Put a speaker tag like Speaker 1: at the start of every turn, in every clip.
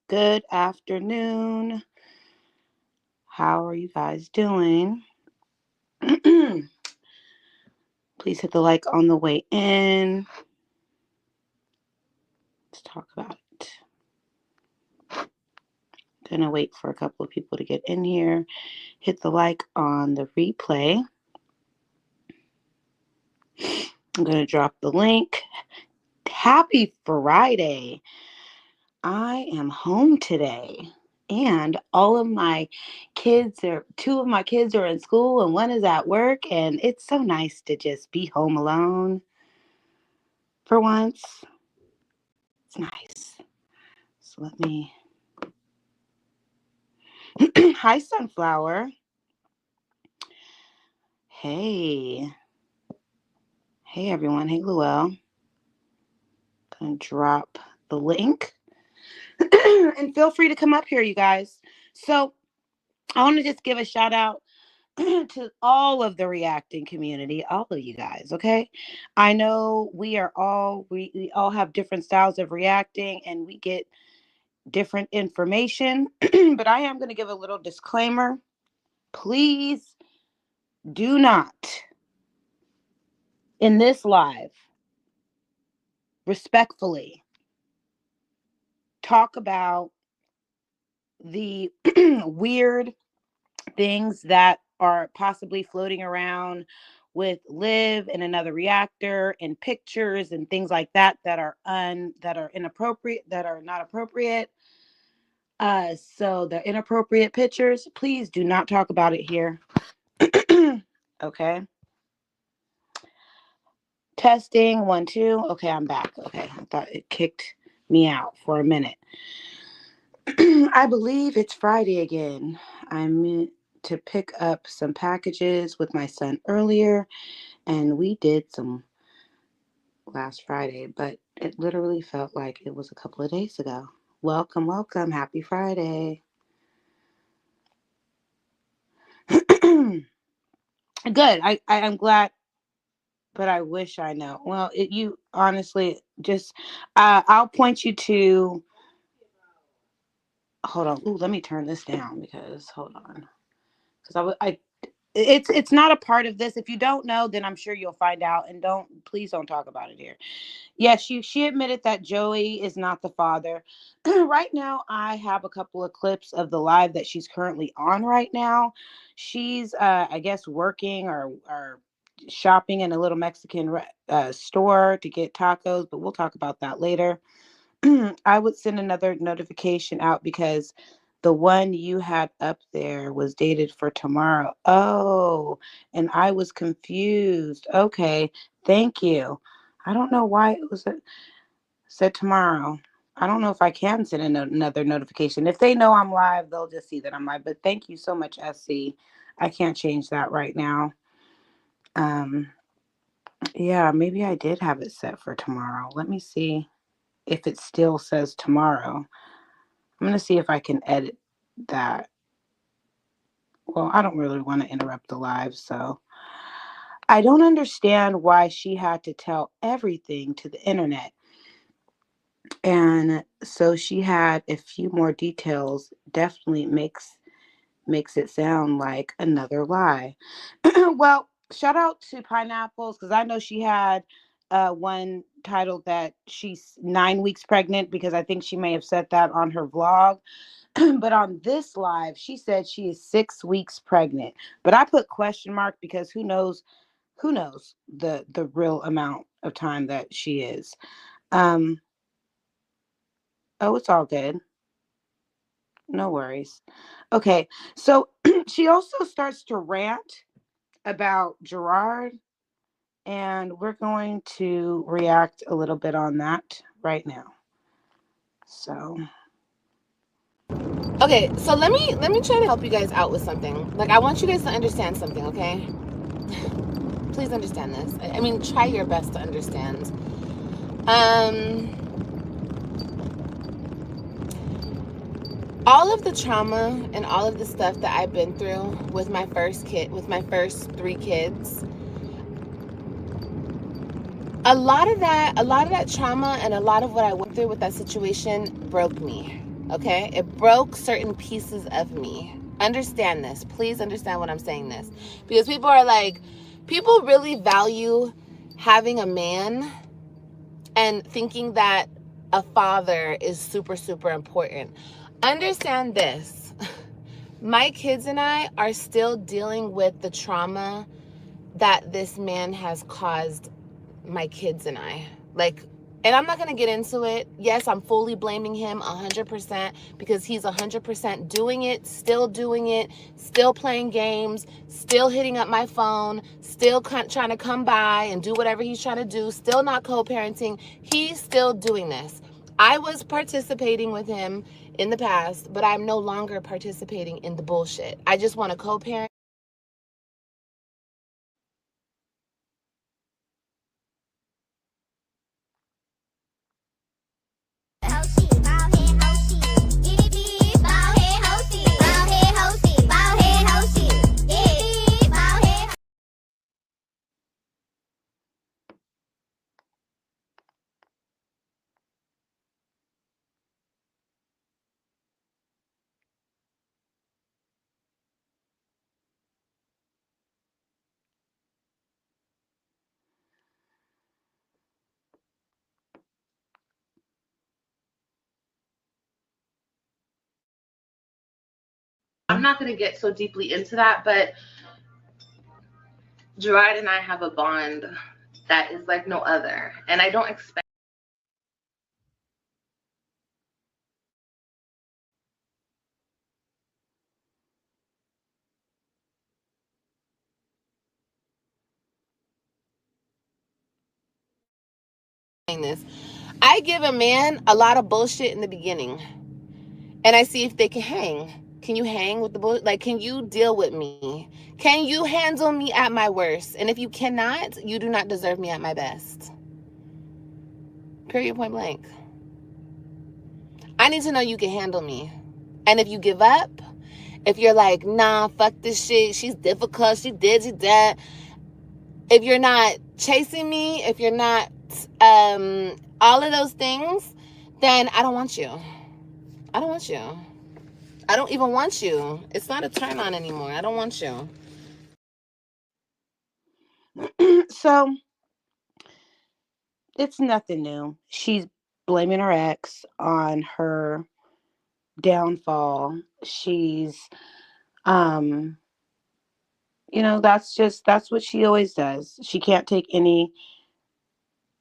Speaker 1: Good afternoon. How are you guys doing? Please hit the like on the way in. Let's talk about it. Gonna wait for a couple of people to get in here. Hit the like on the replay. I'm gonna drop the link. Happy Friday. I am home today. And all of my two of my kids are in school and one is at work. And it's so nice to just be home alone for once. It's nice. So let me. Hi, Sunflower. Hey. Hey, everyone. Hey, Luelle. Gonna drop the link. And feel free to come up here, you guys. So I want to just give a shout out to all of the reacting community, all of you guys, okay? I know we all have different styles of reacting and we get different information, but I am going to give a little disclaimer. Please do not in this live respectfully talk about the weird things that are possibly floating around with Liv and another reactor and pictures and things like that that are inappropriate, that are not appropriate. So the inappropriate pictures, please do not talk about it here. Okay. Testing 1 2. Okay, I'm back. Okay, I thought it kicked me out for a minute. I believe it's Friday again. I meant to pick up some packages with my son earlier, and we did some last Friday, but it literally felt like it was a couple of days ago. Welcome, welcome. Happy Friday. Good. I'm glad, but I wish I know. Well, you honestly just, I'll point you to, hold on. Ooh, let me turn this down because, hold on. Because it's not a part of this. If you don't know, then I'm sure you'll find out. And please don't talk about it here. Yes, she admitted that Joey is not the father. Right now, I have a couple of clips of the live that she's currently on right now. She's, I guess, working or shopping in a little Mexican store to get tacos, but we'll talk about that later. I would send another notification out because the one you had up there was dated for tomorrow. Oh, and I was confused. Okay, thank you. I don't know why it was said tomorrow. I don't know if I can send another notification. If they know I'm live, they'll just see that I'm live. But thank you so much, SC. I can't change that right now. Yeah, maybe I did have it set for tomorrow. Let me see if it still says tomorrow. I'm going to see if I can edit that. Well, I don't really want to interrupt the live, so I don't understand why she had to tell everything to the internet. And so she had a few more details. Definitely makes it sound like another lie. Well, shout out to Pineapples because I know she had one titled that she's 9 weeks pregnant, because I think she may have said that on her vlog. But on this live, she said she is 6 weeks pregnant. But I put question mark because who knows the real amount of time that she is. Oh, it's all good. No worries. Okay, so she also starts to rant about Gerard, and we're going to react a little bit on that right now. So,
Speaker 2: okay, so let me try to help you guys out with something. Like, I want you guys to understand something, okay? Please understand this. I mean, try your best to understand. All of the trauma and all of the stuff that I've been through with my first first 3 kids, a lot of that trauma and a lot of what I went through with that situation broke me. Okay? It broke certain pieces of me. Understand this. Please understand what I'm saying this. Because people are like, people really value having a man and thinking that a father is super, super important. Understand this. My kids and I are still dealing with the trauma that this man has caused my kids and I. Like, and I'm not going to get into it. Yes, I'm fully blaming him 100% because he's 100% doing it, still playing games, still hitting up my phone, still trying to come by and do whatever he's trying to do, still not co-parenting. He's still doing this. I was participating with him in the past, but I'm no longer participating in the bullshit. I just want to co-parent. I'm not going to get so deeply into that, but Gerard and I have a bond that is like no other. And I don't expect this. I give a man a lot of bullshit in the beginning and I see if they can hang. Can you hang with the bullshit? Like, can you deal with me? Can you handle me at my worst? And if you cannot, you do not deserve me at my best. Period, point blank. I need to know you can handle me. And if you give up, if you're like, nah, fuck this shit, she's difficult, she did, she did. If you're not chasing me, if you're not all of those things, then I don't want you. I don't want you. I don't even want you. It's not a turn on anymore. I don't want you.
Speaker 1: So it's nothing new. She's blaming her ex on her downfall. She's um that's what she always does. She can't take any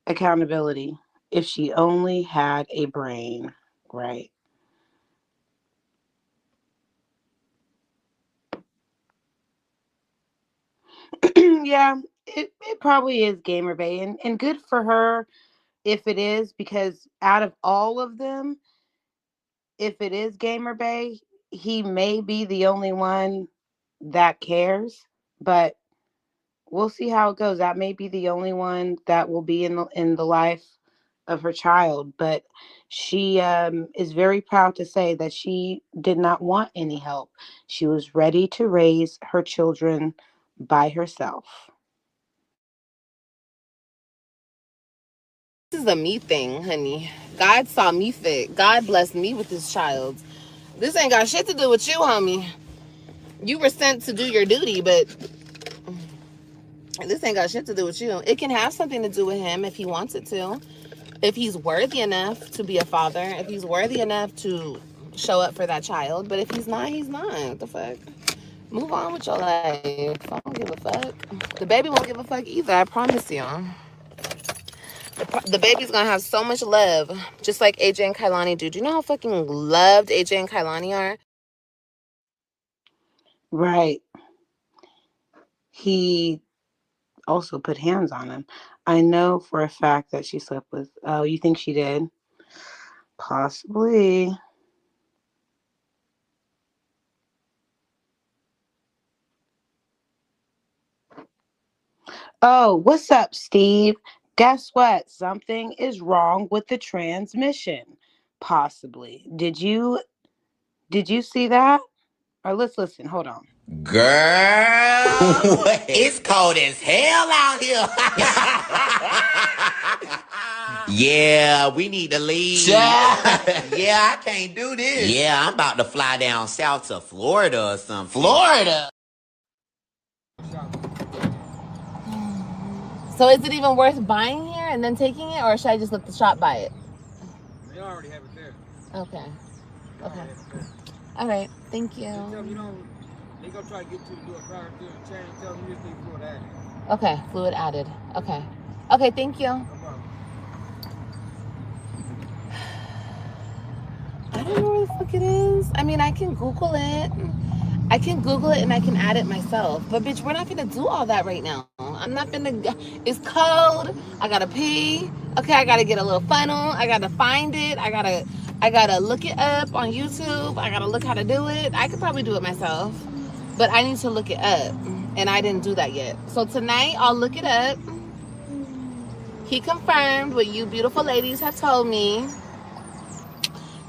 Speaker 1: accountability. If she only had a brain, right? Yeah, it probably is Gamer Bay, and good for her if it is, because out of all of them, if it is Gamer Bay, he may be the only one that cares, but we'll see how it goes. That may be the only one that will be in the life of her child, but she is very proud to say that she did not want any help. She was ready to raise her children by herself.
Speaker 2: This is a me thing, honey. God saw me fit. God blessed me with this child. This ain't got shit to do with you, homie. You were sent to do your duty, but this ain't got shit to do with you. It can have something to do with him if he wants it to. If he's worthy enough to be a father, if he's worthy enough to show up for that child. But if he's not, he's not. What the fuck? Move on with your life. I don't give a fuck. The baby won't give a fuck either, I promise you. The baby's gonna have so much love, just like AJ and Kailani do. Do you know how fucking loved AJ and Kailani are?
Speaker 1: Right. He also put hands on him. I know for a fact that she slept with. Oh, you think she did? Possibly. Oh, what's up, Steve? Guess what? Something is wrong with the transmission. Possibly. Did you see that? Or let's listen. Hold on.
Speaker 3: Girl, it's cold as hell out here. Yeah, we need to leave. Yeah, I can't do this. Yeah, I'm about to fly down south to Florida or something. Florida?
Speaker 2: So is it even worth buying here and then taking it, or should I just let the shop buy it?
Speaker 4: They already have it there.
Speaker 2: Okay. Okay. All right. Thank you.
Speaker 4: They tell them you don't. They gonna try to get you to do a power steering change. Tell them you just need fluid added.
Speaker 2: Okay. Fluid added. Okay. Okay. Thank you.
Speaker 4: No problem.
Speaker 2: I don't know where the fuck it is. I mean, I can Google it. I can Google it and I can add it myself. But bitch, we're not gonna do all that right now. I'm not gonna. It's cold. I gotta pee. Okay, I gotta get a little funnel. I gotta find it. I gotta look it up on YouTube. I gotta look how to do it. I could probably do it myself, but I need to look it up, and I didn't do that yet. So tonight I'll look it up. He confirmed what you beautiful ladies have told me.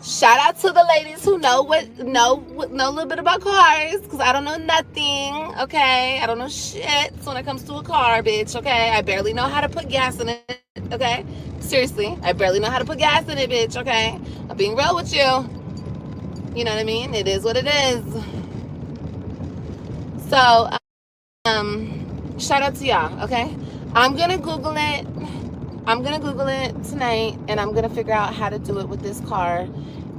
Speaker 2: Shout out to the ladies who know a little bit about cars, because I don't know nothing, okay? I don't know shit when it comes to a car, bitch, okay? I barely know how to put gas in it, okay? Seriously, I barely know how to put gas in it, bitch, okay? I'm being real with you. You know what I mean? It is what it is. So, shout out to y'all, okay? I'm gonna Google it. I'm gonna Google it tonight, and I'm gonna figure out how to do it with this car.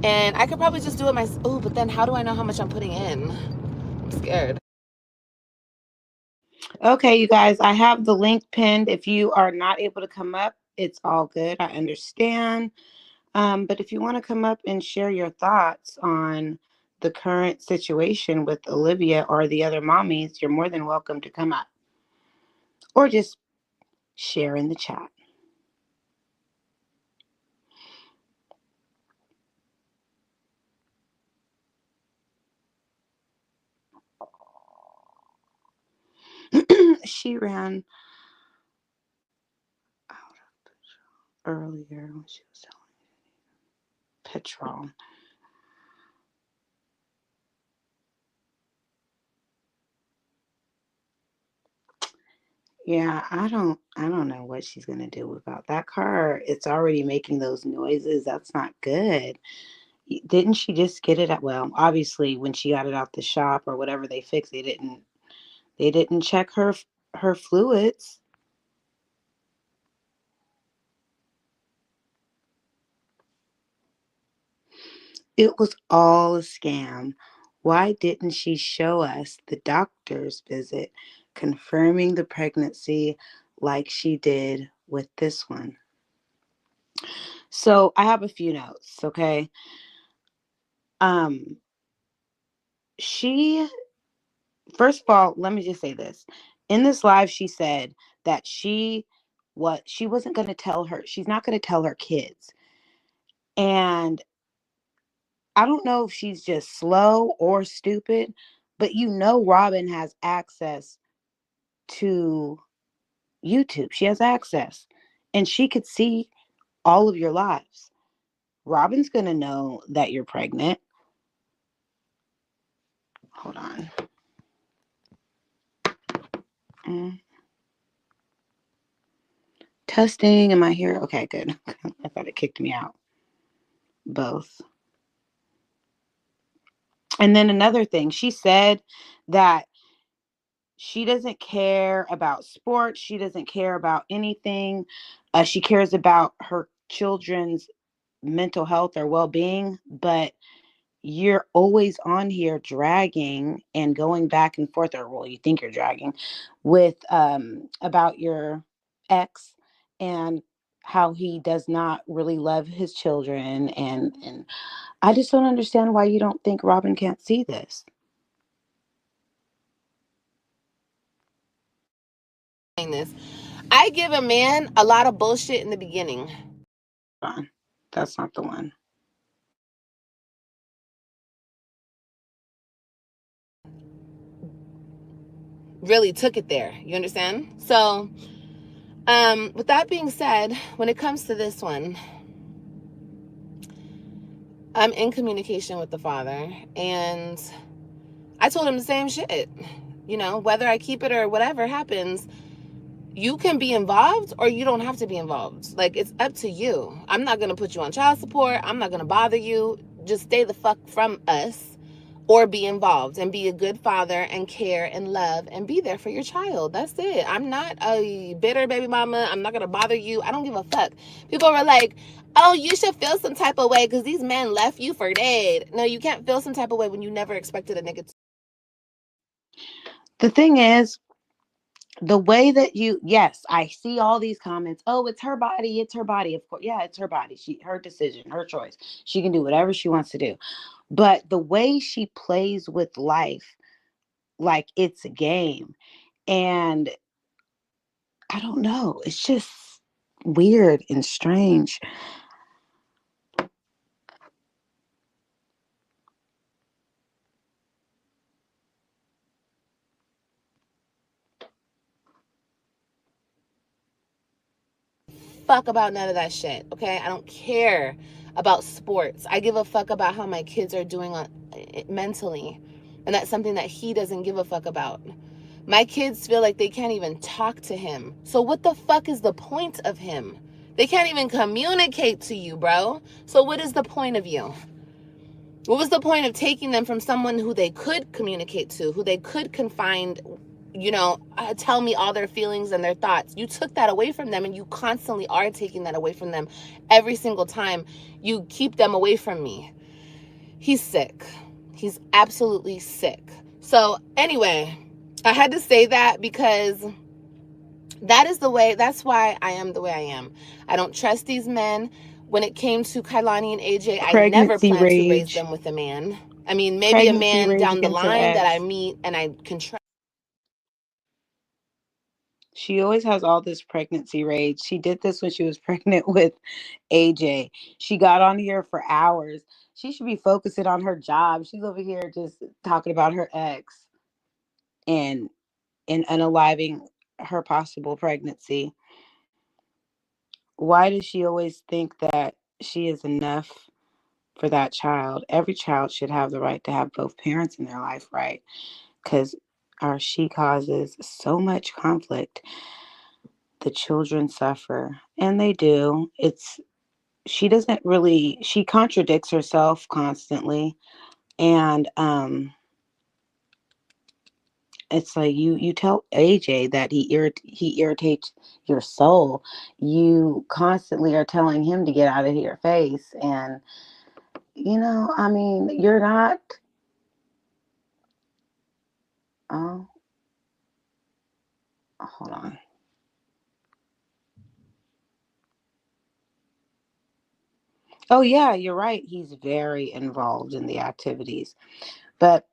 Speaker 2: And I could probably just do it myself. Oh, but then how do I know how much I'm putting in? I'm scared.
Speaker 1: Okay, you guys, I have the link pinned. If you are not able to come up, it's all good. I understand. But if you want to come up and share your thoughts on the current situation with Olivia or the other mommies, you're more than welcome to come up. Or just share in the chat. She ran out earlier when she was selling petrol. Yeah, I don't know what she's gonna do about that car. It's already making those noises. That's not good. Didn't she just get it at, well, obviously when she got it out the shop or whatever they fixed, they didn't check her fluids. It was all a scam. Why didn't she show us the doctor's visit confirming the pregnancy like she did with this one? So I have a few notes, okay? Um, she First of all, let me just say this. In this live, she said that she wasn't going to tell her. She's not going to tell her kids. And I don't know if she's just slow or stupid, but Robin has access to YouTube. She has access and she could see all of your lives. Robin's going to know that you're pregnant. Hold on. Testing. Am I here? Okay, good. I thought it kicked me out. Both. And then another thing, she said that she doesn't care about sports. She doesn't care about anything. She cares about her children's mental health or well-being, but you're always on here dragging and going back and forth, or well, you think you're dragging with about your ex and how he does not really love his children, and I just don't understand why you don't think Robin can't see this.
Speaker 2: This. I give a man a lot of bullshit in the beginning.
Speaker 1: That's not the one.
Speaker 2: Really took it there. You understand? So, with that being said, when it comes to this one, I'm in communication with the father, and I told him the same shit. Whether I keep it or whatever happens, You can be involved or you don't have to be involved. Like, it's up to you. I'm not going to put you on child support. I'm not going to bother you. Just stay the fuck from us, or be involved and be a good father and care and love and be there for your child. That's it. I'm not a bitter baby mama. I'm not going to bother you. I don't give a fuck. People were like, oh, you should feel some type of way because these men left you for dead. No, you can't feel some type of way when you never expected a nigga to.
Speaker 1: The thing is, the way that yes, I see all these comments. Oh, it's her body. It's her body. Of course. Yeah, it's her body. Her decision, her choice. She can do whatever she wants to do. But the way she plays with life, like it's a game. And I don't know. It's just weird and strange.
Speaker 2: Fuck about none of that shit, okay? I don't care about sports. I give a fuck about how my kids are doing mentally. And that's something that he doesn't give a fuck about. My kids feel like they can't even talk to him. So what the fuck is the point of him? They can't even communicate to you, bro. So what is the point of you? What was the point of taking them from someone who they could communicate to, who they could confide, tell me all their feelings and their thoughts? You took that away from them, and you constantly are taking that away from them every single time you keep them away from me. He's sick. He's absolutely sick. So anyway, I had to say that because that's why I am the way I am. I don't trust these men. When it came to Kailani and AJ, I never
Speaker 1: Pregnancy
Speaker 2: planned to raise
Speaker 1: rage.
Speaker 2: them with a man. I mean, maybe a
Speaker 1: Pregnancy
Speaker 2: man
Speaker 1: rage
Speaker 2: down the
Speaker 1: against her
Speaker 2: line that I
Speaker 1: ex.
Speaker 2: meet and I can trust.
Speaker 1: She always has all this pregnancy rage. She did this when she was pregnant with AJ. She got on here for hours. She should be focusing on her job. She's over here just talking about her ex and unaliving her possible pregnancy. Why does she always think that she is enough for that child? Every child should have the right to have both parents in their life, right? Because she causes so much conflict. The children suffer, and they do. She doesn't really, she contradicts herself constantly. And it's like you tell AJ that he irritates your soul. You constantly are telling him to get out of your face. And I mean, you're not. Oh, hold on. Oh yeah, you're right. He's very involved in the activities. But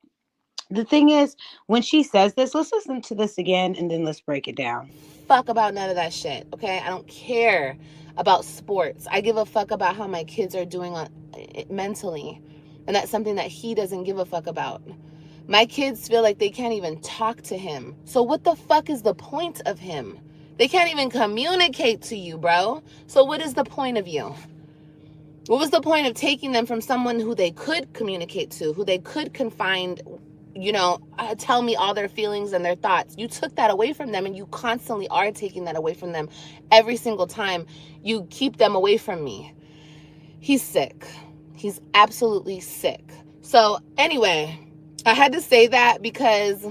Speaker 1: the thing is, when she says this, let's listen to this again and then let's break it down.
Speaker 2: Fuck about none of that shit, okay? I don't care about sports. I give a fuck about how my kids are doing mentally. And that's something that he doesn't give a fuck about. My kids feel like they can't even talk to him. So what the fuck is the point of him? They can't even communicate to you, bro. So what is the point of you? What was the point of taking them from someone who they could communicate to, who they could confide, tell me all their feelings and their thoughts? You took that away from them, and you constantly are taking that away from them every single time you keep them away from me. He's sick. He's absolutely sick. So anyway, I had to say that because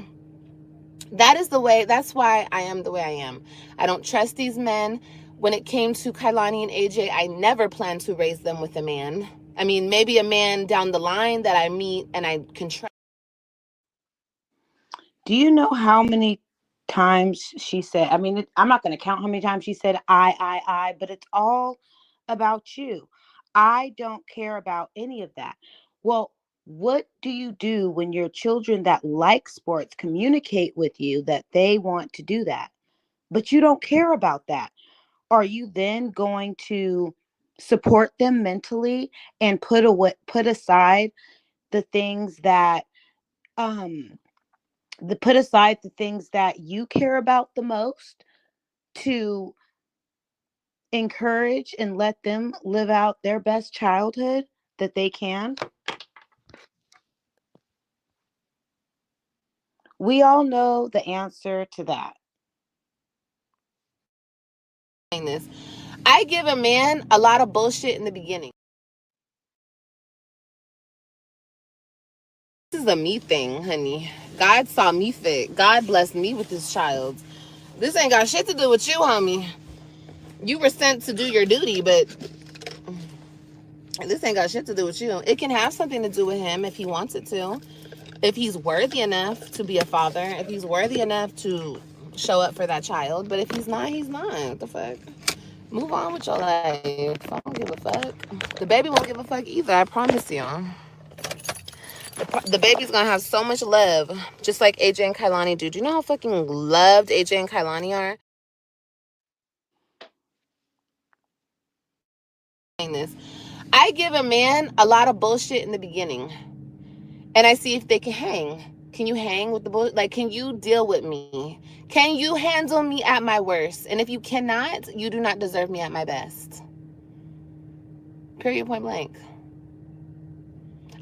Speaker 2: that's why I am the way I am. I don't trust these men. When it came to Kailani and AJ, I never planned to raise them with a man. I mean, maybe a man down the line that I meet and I can trust.
Speaker 1: Do you know how many times she said, I mean, I'm not going to count how many times she said, but it's all about you. I don't care about any of that. Well, what do you do when your children that like sports communicate with you that they want to do that, but you don't care about that? Are you then going to support them mentally and put aside the things that um put aside the things that you care about the most to encourage and let them live out their best childhood that they can? We all know the answer to that.
Speaker 2: this. I give a man a lot of bullshit in the beginning. This is a me thing, honey. God saw me fit. God blessed me with this child. This ain't got shit to do with you, homie. You were sent to do your duty, but this ain't got shit to do with you. It can have something to do with him if he wants it to. If he's worthy enough to be a father, if he's worthy enough to show up for that child. But if he's not, he's not. What the fuck? Move on with your life. I don't give a fuck. The baby won't give a fuck either, I promise you. The baby's gonna have so much love, just like AJ and Kailani do. Do you know how fucking loved AJ and Kailani are? This. I give a man a lot of bullshit in the beginning, and I see if they can hang. Can you hang with the bullshit? Like, can you deal with me? Can you handle me at my worst? And if you cannot, you do not deserve me at my best. Period, point blank.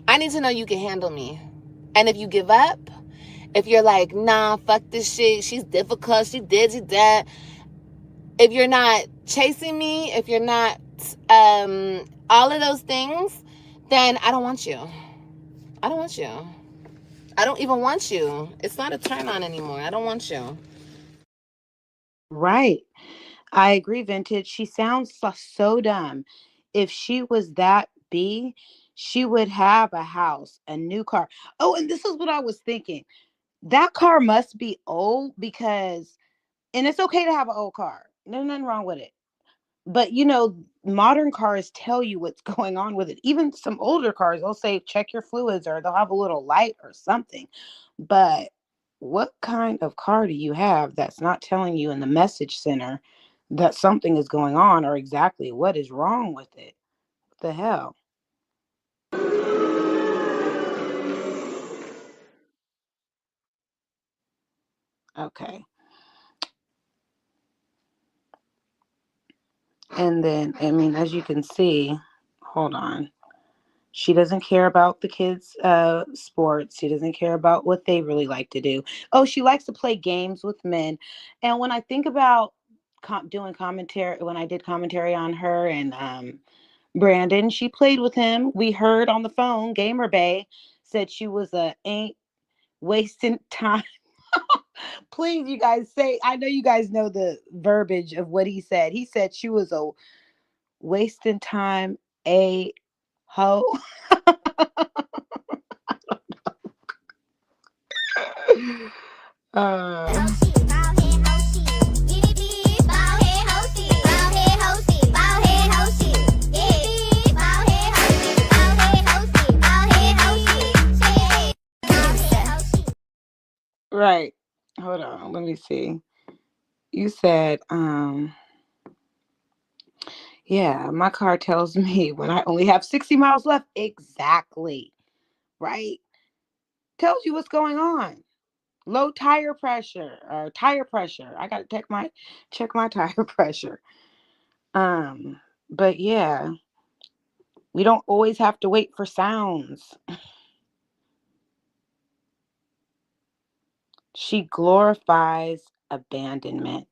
Speaker 2: I need to know you can handle me. And if you give up, if you're like, nah, fuck this shit, she's difficult, she did, she that. If you're not chasing me, if you're not all of those things, then I don't want you. I don't want you. I don't even want you. It's not a turn on anymore. I don't want you.
Speaker 1: Right. I agree, Vintage. She sounds so dumb. If she was that B, she would have a house, a new car. Oh, and this is what I was thinking. That car must be old because, and it's okay to have an old car. There's nothing wrong with it. But modern cars tell you what's going on with it. Even some older cars, they'll say check your fluids or they'll have a little light or something. But what kind of car do you have that's not telling you in the message center that something is going on or exactly what is wrong with it? What the hell? Okay. And then, I mean, as you can see, hold on. She doesn't care about the kids' sports. She doesn't care about what they really like to do. Oh, she likes to play games with men. And when I think about doing commentary, when I did commentary on her and Brandon, she played with him. We heard on the phone, Gamer Bay said she was a ain't wasting time. Please, you guys say, I know you guys know the verbiage of what he said. He said she was a wasting time, a hoe. Uh, right. Hold on. Let me see. You said, yeah, my car tells me when I only have 60 miles left. Exactly. Right. Tells you what's going on. Low tire pressure or tire pressure. I gotta check my tire pressure. Um, but yeah, we don't always have to wait for sounds. She glorifies abandonment.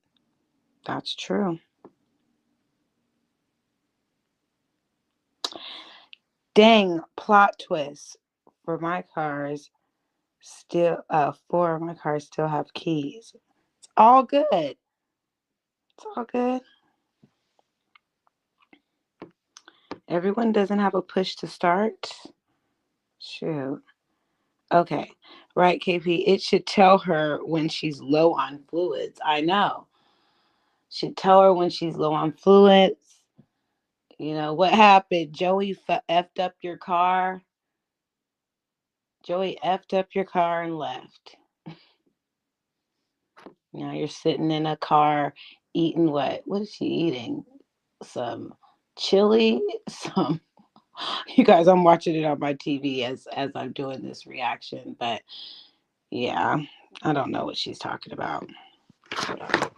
Speaker 1: That's true. Dang, plot twist. For my cars still 4 of my cars still have keys. It's all good. It's all good. Everyone doesn't have a push to start. Shoot. Okay. Right, KP. It should tell her when she's low on fluids. I know. Should tell her when she's low on fluids. What happened? Joey effed up your car. Joey effed up your car and left. Now you're sitting in a car eating what? What is she eating? Some chili? Some You guys, I'm watching it on my TV as I'm doing this reaction, but yeah, I don't know what she's talking about. Hold on.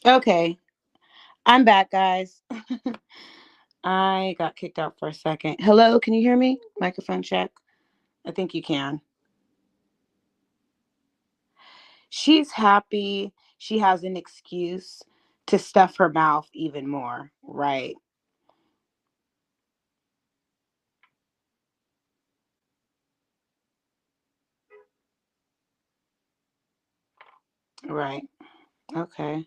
Speaker 1: Okay, I'm back, guys. I got kicked out for a second. Hello, can you hear me? Microphone check. I think you can. She's happy. She has an excuse to stuff her mouth even more. Right. Right. Okay.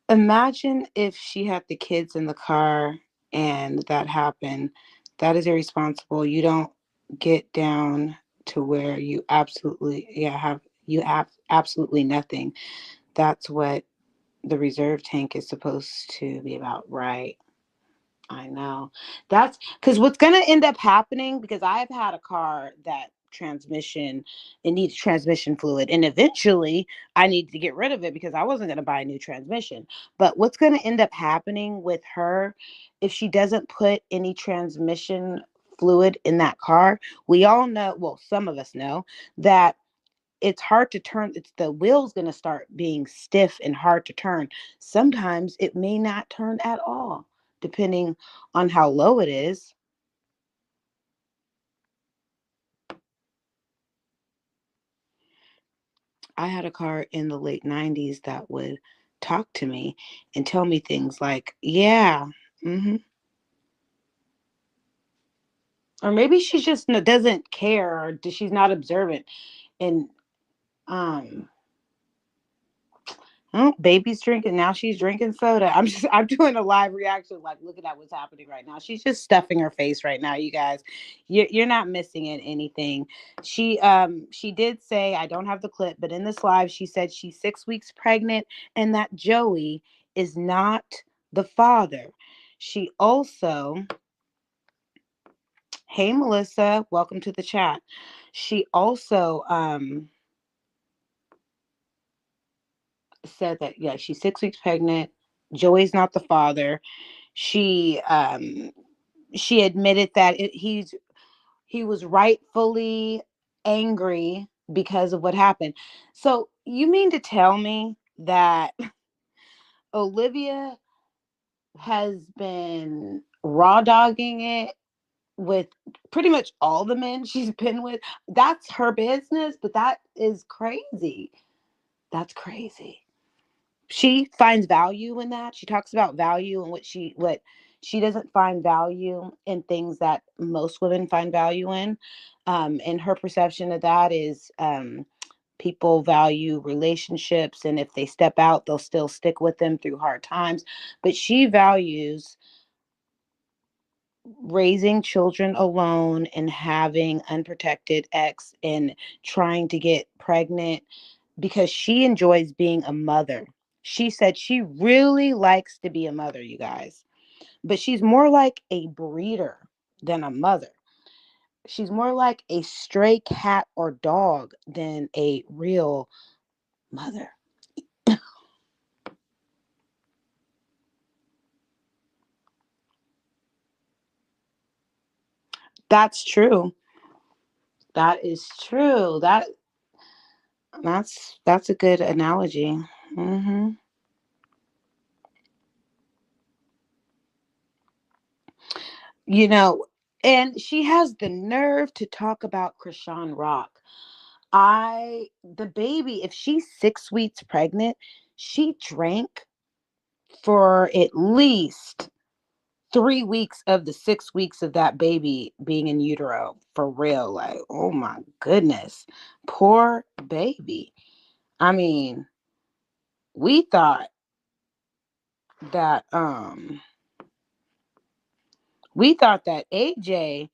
Speaker 1: Imagine if she had the kids in the car and that happened. That is irresponsible. You don't get down to where you absolutely, yeah, have absolutely nothing. That's what the reserve tank is supposed to be about, right? I know. That's because what's going to end up happening, because I've had a car that transmission, it needs transmission fluid. And eventually I need to get rid of it because I wasn't going to buy a new transmission. But what's going to end up happening with her if she doesn't put any transmission fluid in that car? We all know, well, some of us know that it's hard to turn. It's the wheel's going to start being stiff and hard to turn. Sometimes it may not turn at all depending on how low it is. I had a car in the late 90s that would talk to me and tell me things like, yeah, mm-hmm. Or maybe she just doesn't care, or she's not observant. And um oh, baby's drinking. Now she's drinking soda. I'm doing a live reaction, like looking at what's happening right now. She's just stuffing her face right now, you guys. You're not missing it anything. She did say, I don't have the clip, but in this live, she said she's 6 weeks pregnant and that Joey is not the father. She also, hey Melissa, welcome to the chat. She also said that, yeah, she's 6 weeks pregnant. Joey's not the father. She admitted that he was rightfully angry because of what happened. So you mean to tell me that Olivia has been raw dogging it with pretty much all the men she's been with? That's her business, but that is crazy. That's crazy. She finds value in that. She talks about value and what she doesn't find value in things that most women find value in. And her perception of that is people value relationships, and if they step out, they'll still stick with them through hard times. But she values raising children alone and having unprotected ex and trying to get pregnant because she enjoys being a mother. She said she really likes to be a mother, you guys, but she's more like a breeder than a mother. She's more like a stray cat or dog than a real mother. That's true. That is true. That's a good analogy. Hmm. You know, and she has the nerve to talk about Krishan Rock. The baby, if she's 6 weeks pregnant, she drank for at least 3 weeks of the 6 weeks of that baby being in utero, for real. Like, oh my goodness, poor baby. I mean, we thought that we thought that AJ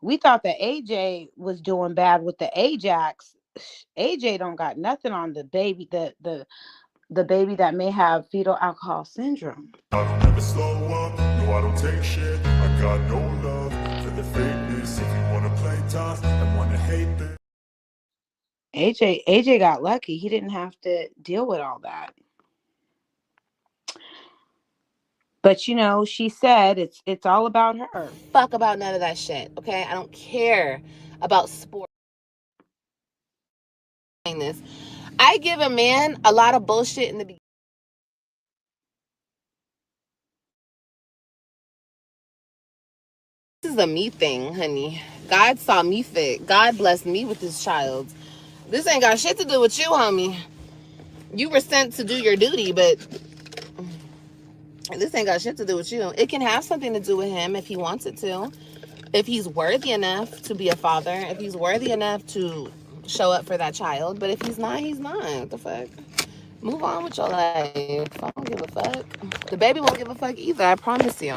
Speaker 1: we thought that AJ was doing bad with the Ajax. AJ don't got nothing on the baby, the baby that may have fetal alcohol syndrome.
Speaker 5: I don't ever slow up, no I don't take shit. I got no love for the fakeness. If you wanna play tough and wanna hate this,
Speaker 1: AJ got lucky. He didn't have to deal with all that. But she said it's all about her.
Speaker 2: Fuck about none of that shit, okay? I don't care about sports. This. I give a man a lot of bullshit in the beginning. is a me thing, honey. God saw me fit. God blessed me with this child. This ain't got shit to do with you, homie. You were sent to do your duty, but this ain't got shit to do with you. It can have something to do with him if he wants it to. If he's worthy enough to be a father, if he's worthy enough to show up for that child. But if he's not, he's not. What the fuck? Move on with your life. I don't give a fuck. The baby won't give a fuck either, I promise you.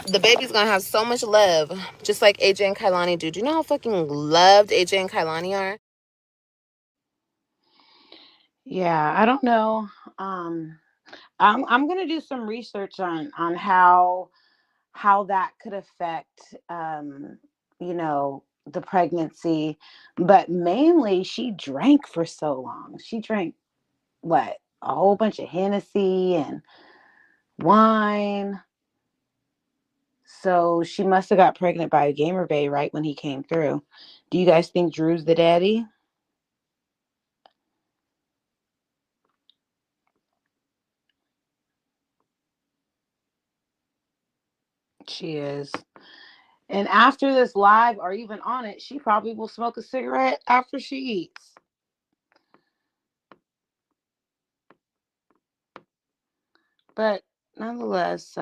Speaker 2: The baby's gonna have so much love, just like AJ and Kailani do. Do you know how fucking loved AJ and Kailani are?
Speaker 1: Yeah, I don't know. I'm gonna do some research on how that could affect the pregnancy, but mainly she drank for so long. She drank what, a whole bunch of Hennessy and wine. So she must have got pregnant by a gamer bay right when he came through. Do you guys think Drew's the daddy? She is. And after this live or even on it, she probably will smoke a cigarette after she eats. But nonetheless,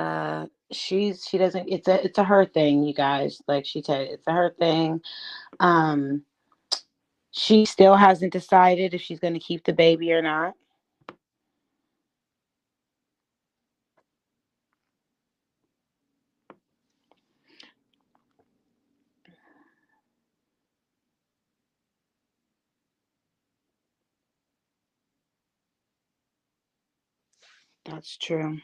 Speaker 1: she doesn't, it's a her thing, you guys. Like she said, it's a her thing. Um she still hasn't decided if she's gonna keep the baby or not. That's true.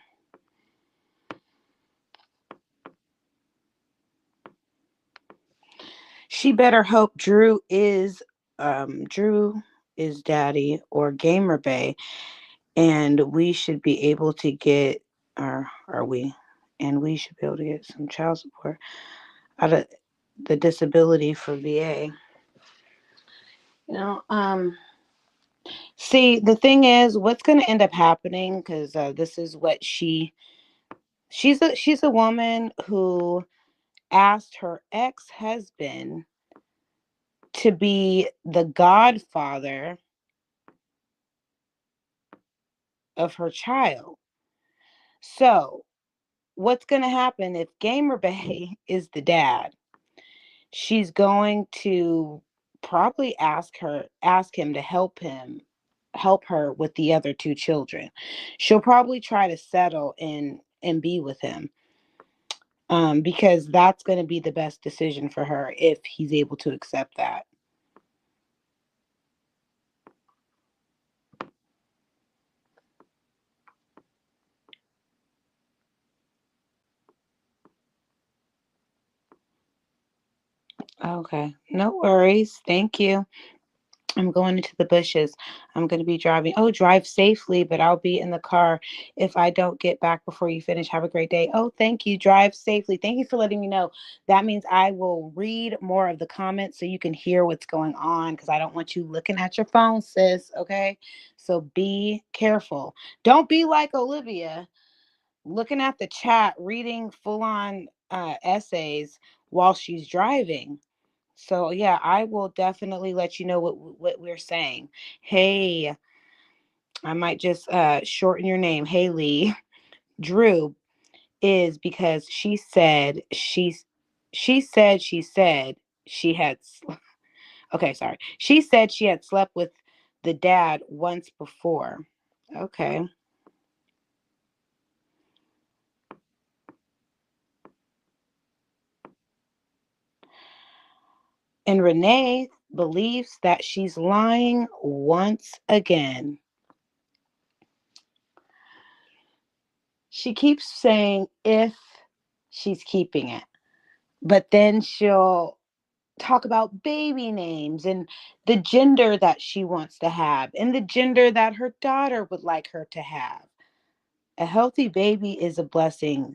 Speaker 1: She better hope Drew is daddy or Gamer Bay, and we should be able to get, or are we? And we should be able to get some child support out of the disability for VA. You know, see, the thing is, what's going to end up happening, because this is what she's a woman who asked her ex-husband to be the godfather of her child. So, what's going to happen if Gamer Bay is the dad? She's going to probably ask him to help her with the other two children. She'll probably try to settle and be with him. Because that's going to be the best decision for her if he's able to accept that. Okay, no worries. Thank you. I'm going into the bushes. I'm going to be driving. Oh, drive safely, but I'll be in the car if I don't get back before you finish. Have a great day. Oh, thank you. Drive safely. Thank you for letting me know. That means I will read more of the comments so you can hear what's going on, because I don't want you looking at your phone, sis. Okay. So be careful. Don't be like Olivia, looking at the chat, reading full on essays while she's driving. So yeah, I will definitely let you know what we're saying. Hey, I might just shorten your name. Haley. Drew is because she said she had okay, sorry. She said she had slept with the dad once before. Okay. And Renee believes that she's lying once again. She keeps saying if she's keeping it, but then she'll talk about baby names and the gender that she wants to have and the gender that her daughter would like her to have. A healthy baby is a blessing,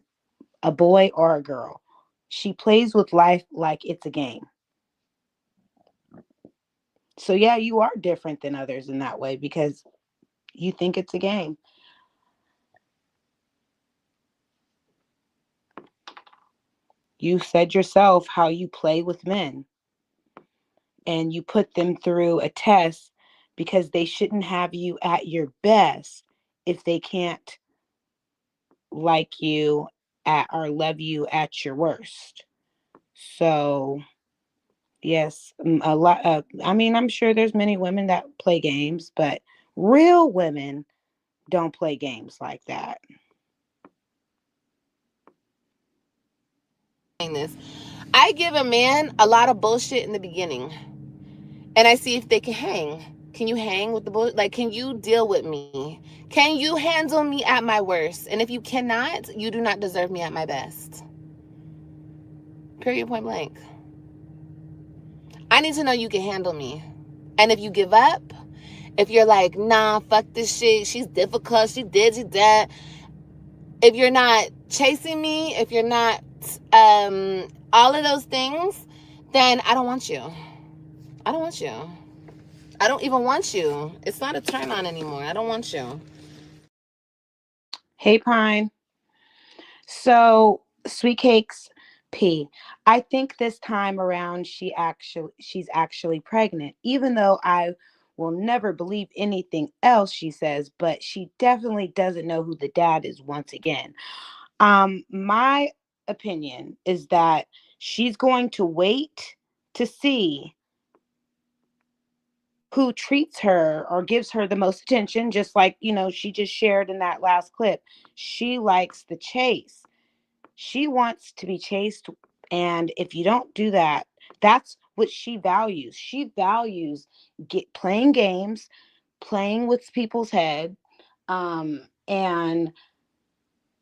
Speaker 1: a boy or a girl. She plays with life like it's a game. So, yeah, you are different than others in that way because you think it's a game. You said yourself how you play with men and you put them through a test because they shouldn't have you at your best if they can't like you at or love you at your worst. So, yes, a lot I mean, I'm sure there's many women that play games, but real women don't play games like that.
Speaker 2: This. I give a man a lot of bullshit in the beginning, and I see if they can hang. Can you hang with the bullshit? Like, can you deal with me? Can you handle me at my worst? And if you cannot, you do not deserve me at my best. Period, point blank. I need to know you can handle me. And if you give up, if you're like, nah, fuck this shit, she's difficult, she did, she that. If you're not chasing me, if you're not all of those things, then I don't want you. I don't want you. I don't even want you. It's not a turn on anymore. I don't want you.
Speaker 1: Hey, Pine. So, Sweet Cakes P. I think this time around she's actually pregnant, even though I will never believe anything else she says, but she definitely doesn't know who the dad is once again. My opinion is that she's going to wait to see who treats her or gives her the most attention, just like, she just shared in that last clip. She likes the chase. She wants to be chased. And if you don't do that, that's what she values. She values playing games, playing with people's head. And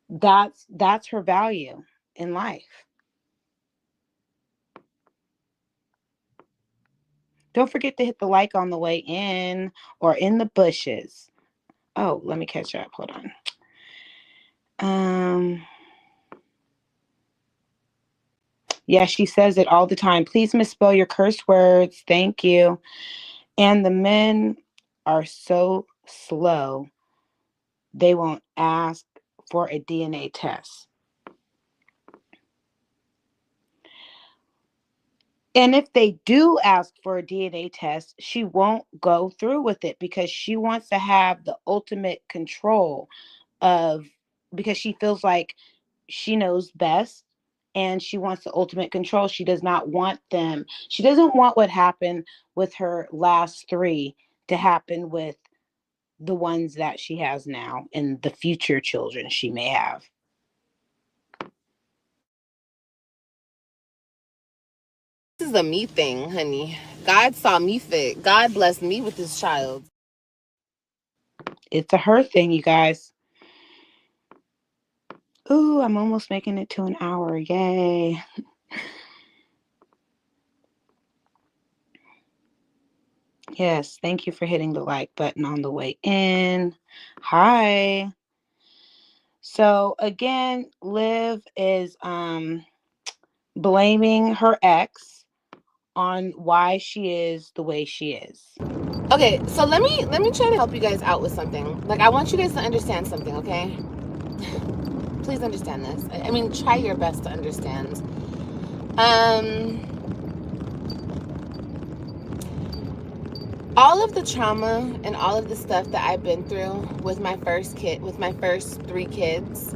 Speaker 1: that's her value in life. Don't forget to hit the like on the way in or in the bushes. Oh, let me catch up. Hold on. Yeah, she says it all the time. Please misspell your curse words. Thank you. And the men are so slow, they won't ask for a DNA test. And if they do ask for a DNA test, she won't go through with it because she wants to have the ultimate control of, because she feels like she knows best and she wants the ultimate control. She does not want them. She doesn't want what happened with her last three to happen with the ones that she has now and the future children she may have.
Speaker 2: This is a me thing, honey. God saw me fit. God blessed me with this child.
Speaker 1: It's a her thing, you guys. Ooh, I'm almost making it to an hour. Yay. Yes, thank you for hitting the like button on the way in. Hi. So again, Liv is blaming her ex on why she is the way she is.
Speaker 2: Okay, so let me try to help you guys out with something. Like, I want you guys to understand something, okay? Please understand this. I mean, try your best to understand. All of the trauma and all of the stuff that I've been through with my first three kids,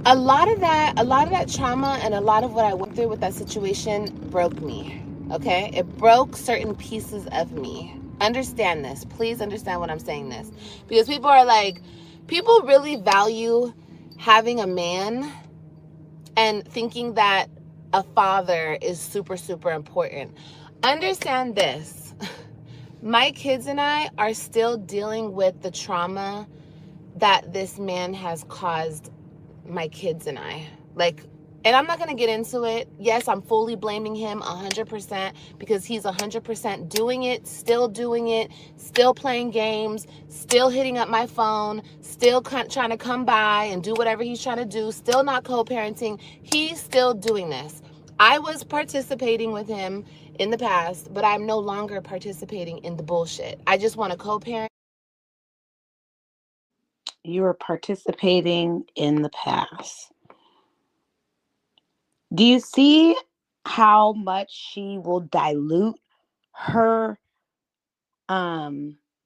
Speaker 2: a lot of that trauma and a lot of what I went through with that situation broke me. Okay? It broke certain pieces of me. Understand this. Please understand what I'm saying this. Because people really value having a man and thinking that a father is super, super important. Understand this. My kids and I are still dealing with the trauma that this man has caused my kids and I. And I'm not going to get into it. Yes, I'm fully blaming him 100% because he's 100% doing it, still playing games, still hitting up my phone, still trying to come by and do whatever he's trying to do, still not co-parenting. He's still doing this. I was participating with him in the past, but I'm no longer participating in the bullshit. I just want to co-parent.
Speaker 1: You are participating in the past. Do you see how much she will dilute her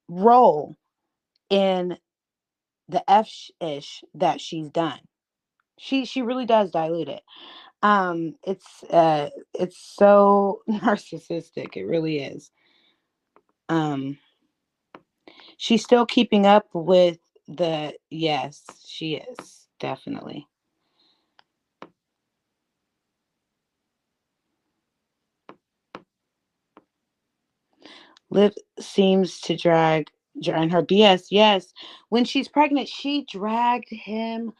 Speaker 1: role in the ish that she's done? She really does dilute it. It's so narcissistic. It really is. Um she's still keeping up with the yes, she is definitely. Liv seems to drag in her BS. Yes, when she's pregnant, she dragged him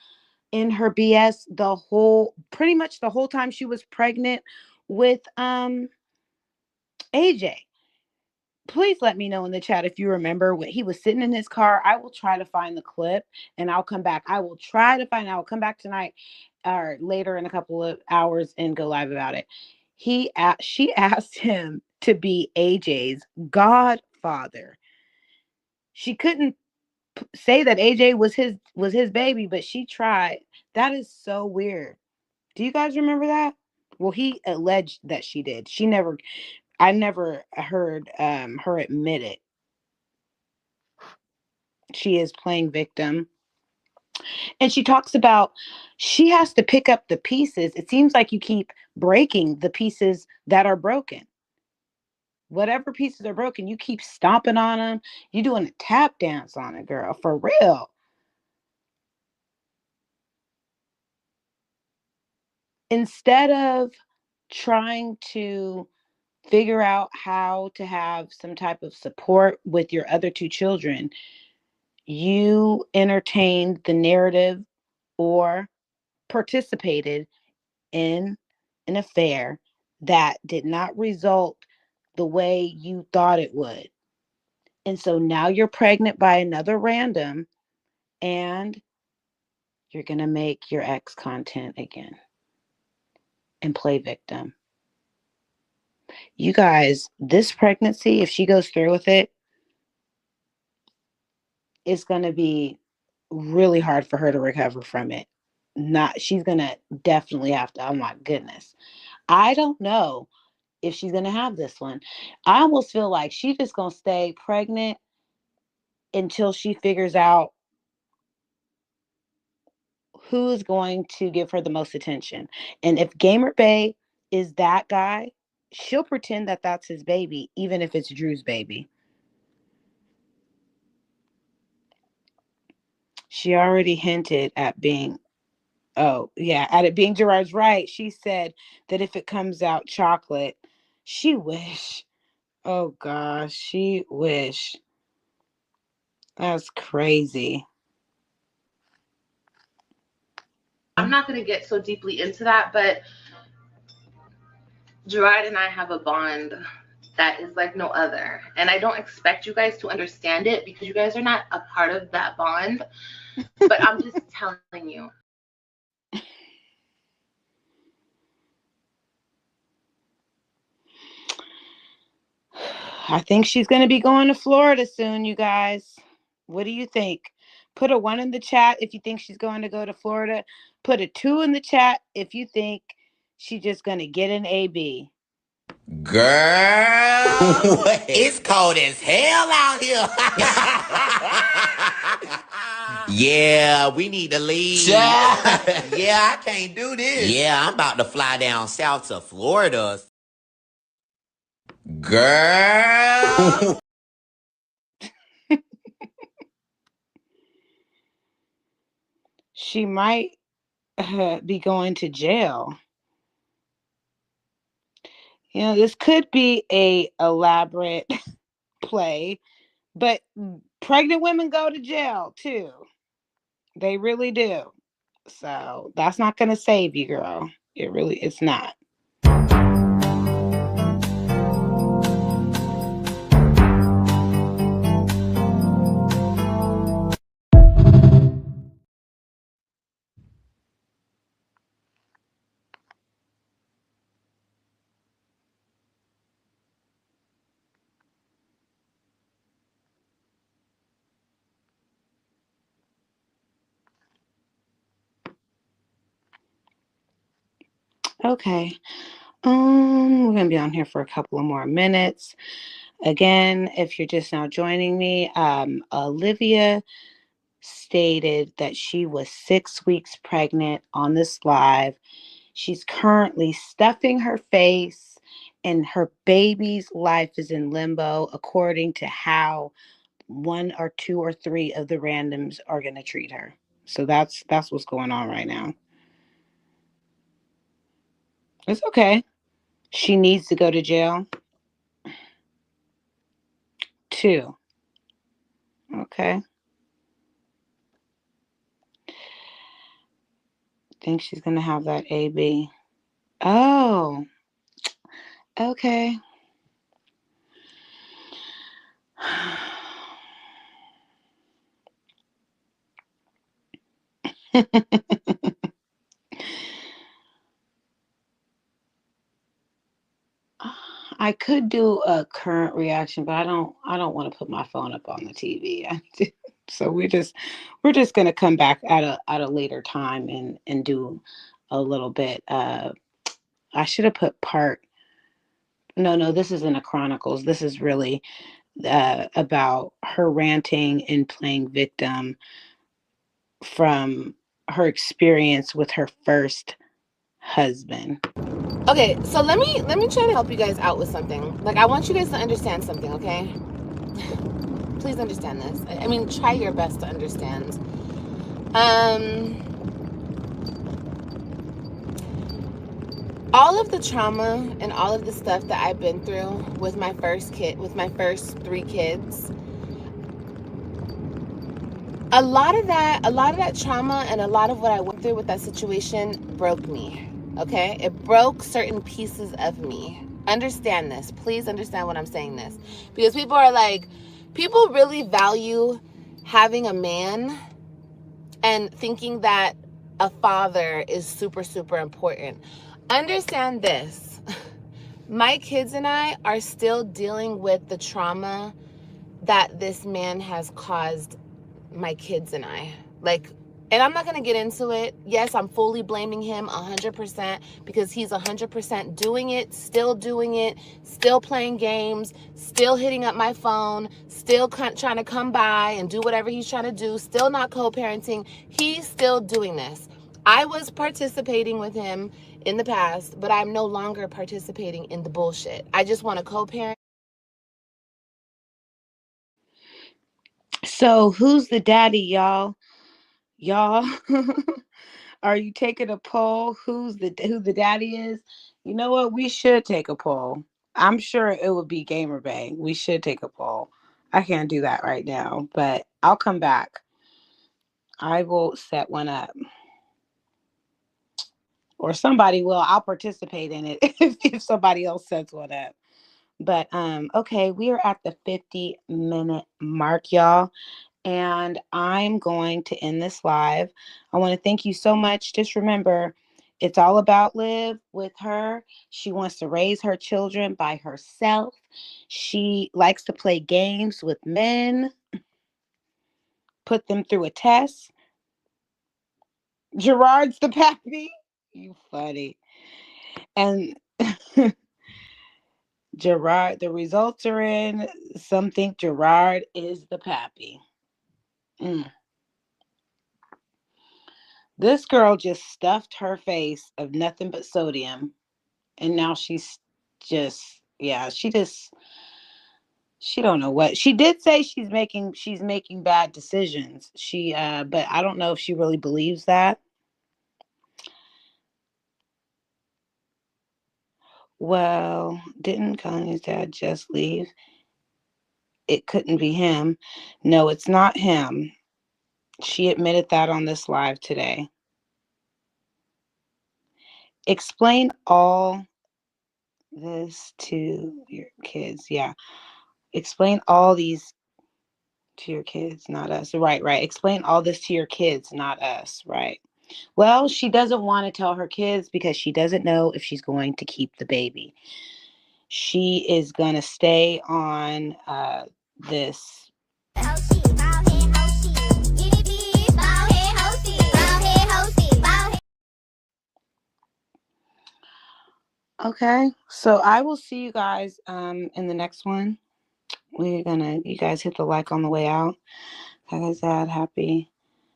Speaker 1: in her BS the whole, pretty much the whole time she was pregnant with AJ. Please let me know in the chat if you remember when he was sitting in his car. I will try to find the clip and I'll come back. I will try to find. I'll come back tonight or later in a couple of hours and go live about it. She asked him to be AJ's godfather. She couldn't say that AJ was his baby, but she tried. That is so weird. Do you guys remember that? Well, he alleged that she did. She never. I never heard her admit it. She is playing victim. And she talks about she has to pick up the pieces. It seems like you keep breaking the pieces that are broken. Whatever pieces are broken, you keep stomping on them. You're doing a tap dance on it, girl, for real. Instead of trying to figure out how to have some type of support with your other two children, you entertained the narrative or participated in an affair that did not result the way you thought it would. And so now you're pregnant by another random and you're going to make your ex content again and play victim. You guys, this pregnancy, if she goes through with it, it's going to be really hard for her to recover from it. Not, she's going to definitely have to, oh my goodness. I don't know if she's going to have this one. I almost feel like she's just going to stay pregnant until she figures out who is going to give her the most attention. And if Gamer Bay is that guy, she'll pretend that that's his baby, even if it's Drew's baby. She already hinted at being, oh, yeah, at it being Gerard's right. She said that if it comes out chocolate, she wish. Oh gosh, she wish. That's crazy.
Speaker 2: I'm not going to get so deeply into that, but Gerard and I have a bond that is like no other. And I don't expect you guys to understand it because you guys are not a part of that bond. But I'm just telling you.
Speaker 1: I think she's going to be going to Florida soon, you guys. What do you think? Put a 1 in the chat if you think she's going to go to Florida. Put a 2 in the chat if you think she's just going to get an AB.
Speaker 3: Girl, it's cold as hell out here. Yeah, we need to leave. Yeah, I can't do this. Yeah, I'm about to fly down south to Florida. Girl.
Speaker 1: She might be going to jail. You know, this could be a elaborate play, but pregnant women go to jail too. They really do. So that's not going to save you, girl. It's not. Okay. We're gonna be on here for a couple of more minutes. Again, if you're just now joining me, Olivia stated that she was 6 weeks pregnant on this live. She's currently stuffing her face, and her baby's life is in limbo, according to how one or two or three of the randoms are going to treat her. So that's what's going on right now. It's okay. She needs to go to jail. 2. Okay. Think she's going to have that AB. Oh, okay. I could do a current reaction, but I don't want to put my phone up on the TV. So we're just gonna come back at a later time and do a little bit. I should have put part. No, this isn't a chronicles. This is really about her ranting and playing victim from her experience with her first husband.
Speaker 2: Okay, so let me try to help you guys out with something. Like, I want you guys to understand something, okay? Please understand this. I mean, try your best to understand. All of the trauma and all of the stuff that I've been through with my first 3 kids, a lot of that trauma and a lot of what I went through with that situation broke me. Okay? It broke certain pieces of me. Understand this. Please understand what I'm saying this. Because people really value having a man and thinking that a father is super, super important. Understand this. My kids and I are still dealing with the trauma that this man has caused my kids and I. And I'm not going to get into it. Yes, I'm fully blaming him 100% because he's 100% doing it, still playing games, still hitting up my phone, still trying to come by and do whatever he's trying to do, still not co-parenting. He's still doing this. I was participating with him in the past, but I'm no longer participating in the bullshit. I just want to co-parent.
Speaker 1: So who's the daddy, y'all? Y'all, are you taking a poll? Who the daddy is? You know what? We should take a poll. I'm sure it would be Gamer Bang. We should take a poll. I can't do that right now, but I'll come back. I will set one up. Or somebody will. I'll participate in it if somebody else sets one up. But okay, we are at the 50-minute mark, y'all. And I'm going to end this live. I want to thank you so much. Just remember, it's all about Liv with her. She wants to raise her children by herself. She likes to play games with men, put them through a test. Gerard's the pappy. You funny. And Gerard, the results are in. Some think Gerard is the pappy. This girl just stuffed her face of nothing but sodium, and now she's just, yeah, she don't know what. She did say she's making bad decisions. But I don't know if she really believes that. Well, didn't Kanye's dad just leave? It couldn't be him. No, it's not him. She admitted that on this live today. Explain all this to your kids. Yeah. Explain all these to your kids, not us. Right. Explain all this to your kids, not us. Right. Well, she doesn't want to tell her kids because she doesn't know if she's going to keep the baby. She is going to stay on this. Okay. So I will see you guys in the next one. You guys hit the like on the way out. Like I said, happy.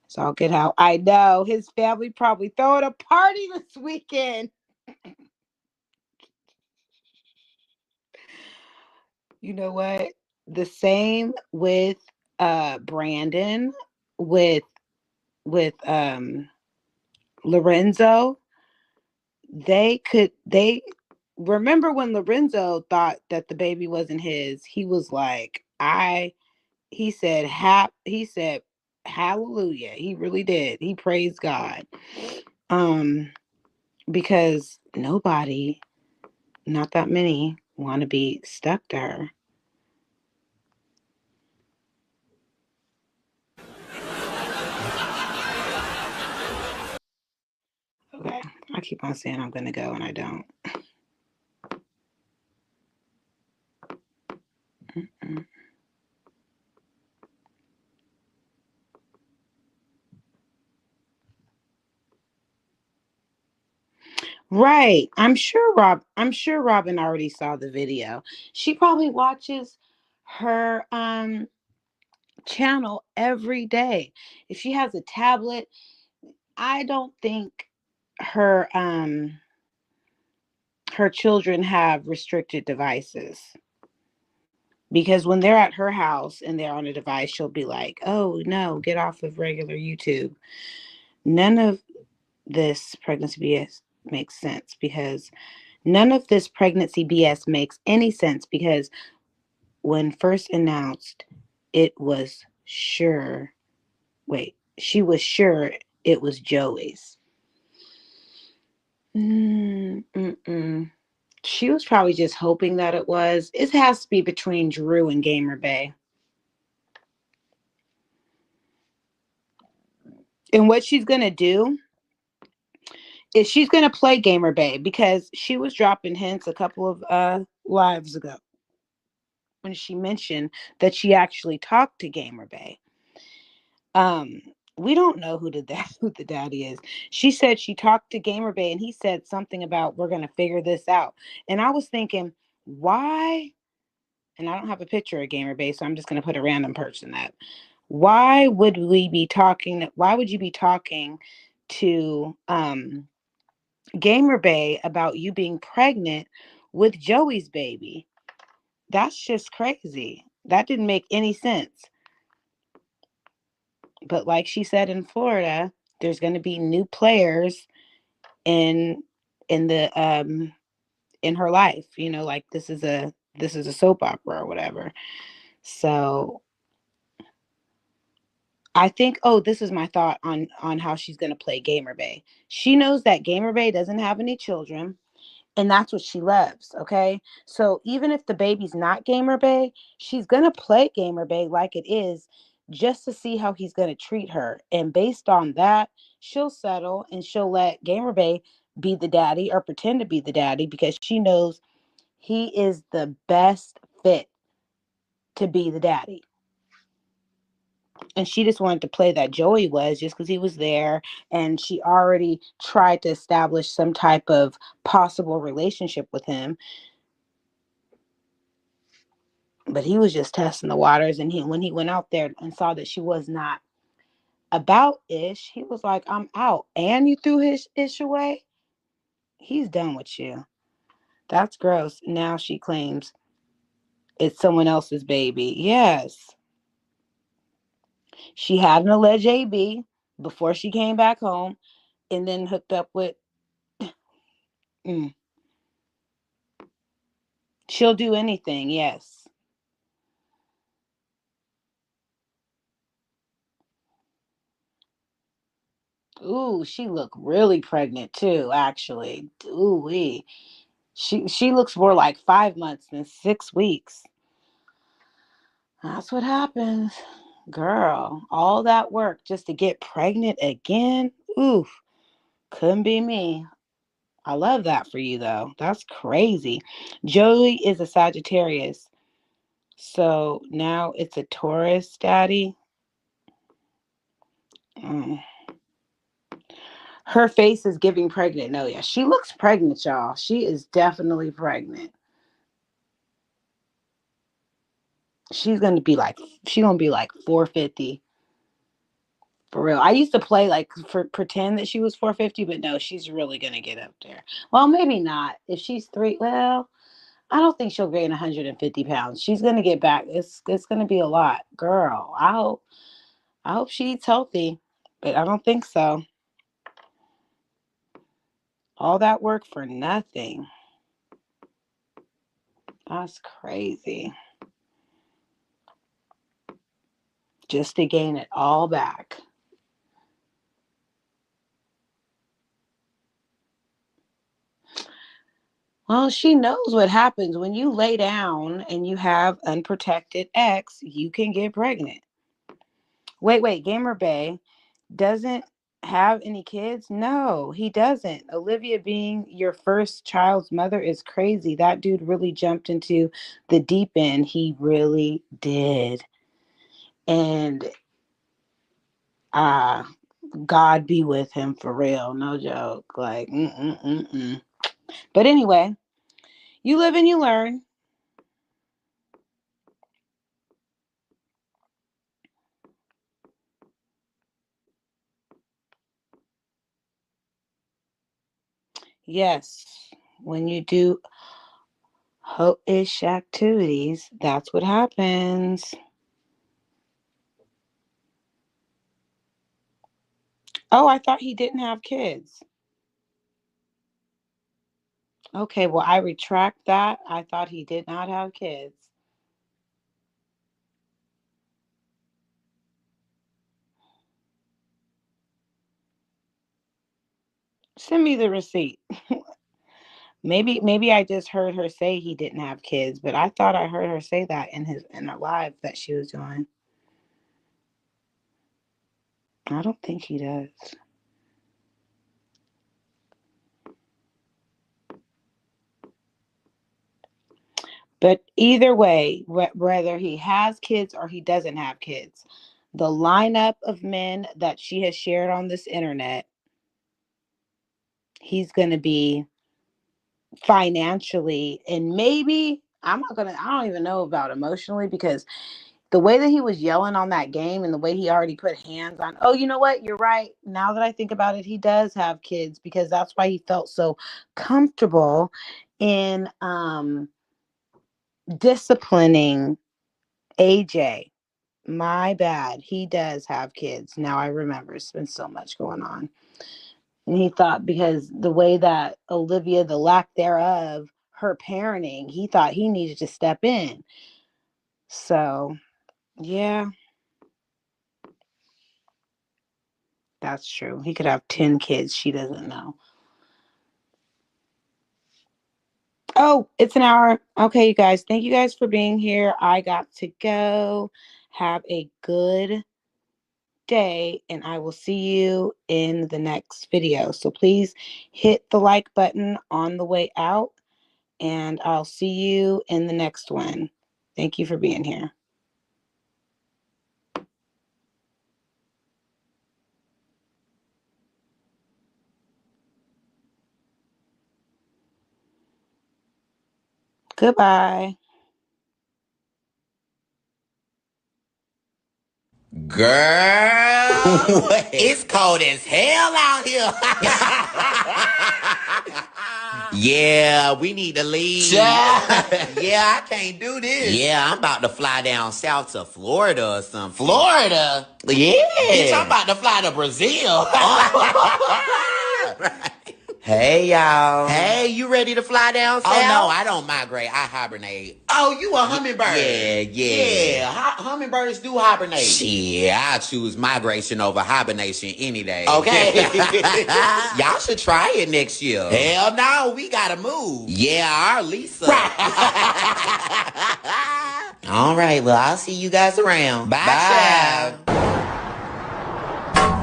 Speaker 1: It's all good out. I know his family probably throwing a party this weekend. You know what? The same with Brandon, with with Lorenzo. They remember when Lorenzo thought that the baby wasn't his, he was like, he said hallelujah. He really did. He praised God. Um because nobody, not that many, want to be stuck to her. Okay. I keep on saying I'm gonna go and I don't. Mm-mm. Right. I'm sure Robin already saw the video. She probably watches her channel every day. If she has a tablet, I don't think her her children have restricted devices. Because when they're at her house and they're on a device, she'll be like, "Oh no, get off of regular YouTube." None of this pregnancy BS makes sense because none of this pregnancy BS makes any sense because when first announced, it was sure. Wait, she was sure it was Joey's. Mm-mm. She was probably just hoping that it was. It has to be between Drew and Gamer Bay. And what she's gonna do is she's gonna play Gamer Bay because she was dropping hints a couple of lives ago when she mentioned that she actually talked to Gamer Bay. Um, we don't know who the daddy is. She said she talked to Gamer Bay and he said something about we're gonna figure this out. And I was thinking, why? And I don't have a picture of Gamer Bay, so I'm just gonna put a random person that. Why would we be talking? Why would you be talking to Gamer Bay about you being pregnant with Joey's baby? That's just crazy. That didn't make any sense. But like she said in Florida, there's going to be new players in the in her life. You know, like this is a soap opera or whatever. So I think, oh, this is my thought on how she's going to play Gamer Bay. She knows that Gamer Bay doesn't have any children and that's what she loves, okay? So even if the baby's not Gamer Bay, she's going to play Gamer Bay like it is just to see how he's going to treat her. And based on that, she'll settle and she'll let Gamer Bay be the daddy or pretend to be the daddy because she knows he is the best fit to be the daddy. And she just wanted to play that Joey was just because he was there and she already tried to establish some type of possible relationship with him, but he was just testing the waters. And he, when he went out there and saw that she was not about Ish, he was like, I'm out. And you threw his Ish away? He's done with you. That's gross. Now she claims it's someone else's baby. Yes. She had an alleged AB before she came back home and then hooked up with. Mm, she'll do anything. Yes. Ooh, she looked really pregnant too, actually. Ooh wee. She looks more like 5 months than 6 weeks. That's what happens. Girl, all that work just to get pregnant again? Oof, couldn't be me. I love that for you though. That's crazy. Joey is a Sagittarius. So now it's a Taurus daddy. Mm. Her face is giving pregnant. No, yeah, she looks pregnant, y'all. She is definitely pregnant. She's gonna be like, 450 for real. I used to play like for pretend that she was 450, but no, she's really gonna get up there. Well, maybe not. If she's three, well, I don't think she'll gain 150 pounds. She's gonna get back. It's gonna be a lot, girl. I hope she eats healthy, but I don't think so. All that work for nothing. That's crazy. Just to gain it all back. Well, she knows what happens when you lay down and you have unprotected X, you can get pregnant. Wait, Gamer Bay doesn't have any kids? No, he doesn't. Olivia being your first child's mother is crazy. That dude really jumped into the deep end. He really did. And God be with him for real. No joke. Like, mm-mm-mm-mm. But anyway, you live and you learn. Yes, when you do ho-ish activities, that's what happens. Oh, I thought he didn't have kids. Okay, well, I retract that. I thought he did not have kids. Send me the receipt. Maybe I just heard her say he didn't have kids, but I thought I heard her say that in a live that she was doing. I don't think he does. But either way, whether he has kids or he doesn't have kids, the lineup of men that she has shared on this internet, he's going to be financially, and maybe I don't even know about emotionally, because the way that he was yelling on that game and the way he already put hands on, oh, you know what? You're right. Now that I think about it, he does have kids, because that's why he felt so comfortable in disciplining AJ. My bad. He does have kids. Now I remember. It's been so much going on. And he thought, because the way that Olivia, the lack thereof, her parenting, he thought he needed to step in. So, yeah, that's true. He could have 10 kids. She doesn't know. Oh, it's an hour. Okay, you guys. Thank you guys for being here. I got to go. Have a good day, and I will see you in the next video. So please hit the like button on the way out, and I'll see you in the next one. Thank you for being here. Goodbye.
Speaker 3: Girl, it's cold as hell out here. Yeah, we need to leave. Yeah, I can't do this. Yeah, I'm about to fly down south to Florida or something. Florida? Yeah. Bitch, I'm about to fly to Brazil. Hey, y'all. Hey, you ready to fly down south? Oh, no, I don't migrate. I hibernate. Oh, you a hummingbird? Yeah. Yeah, hummingbirds do hibernate. Shit, I choose migration over hibernation any day. Okay. Y'all should try it next year. Hell no, we gotta move. Yeah, our Lisa. All right, well, I'll see you guys around. Bye.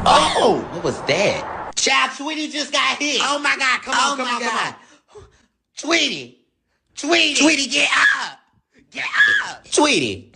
Speaker 3: Oh, what was that? Child, Tweety just got hit. Oh my God, come on. Tweety, get up. Tweety.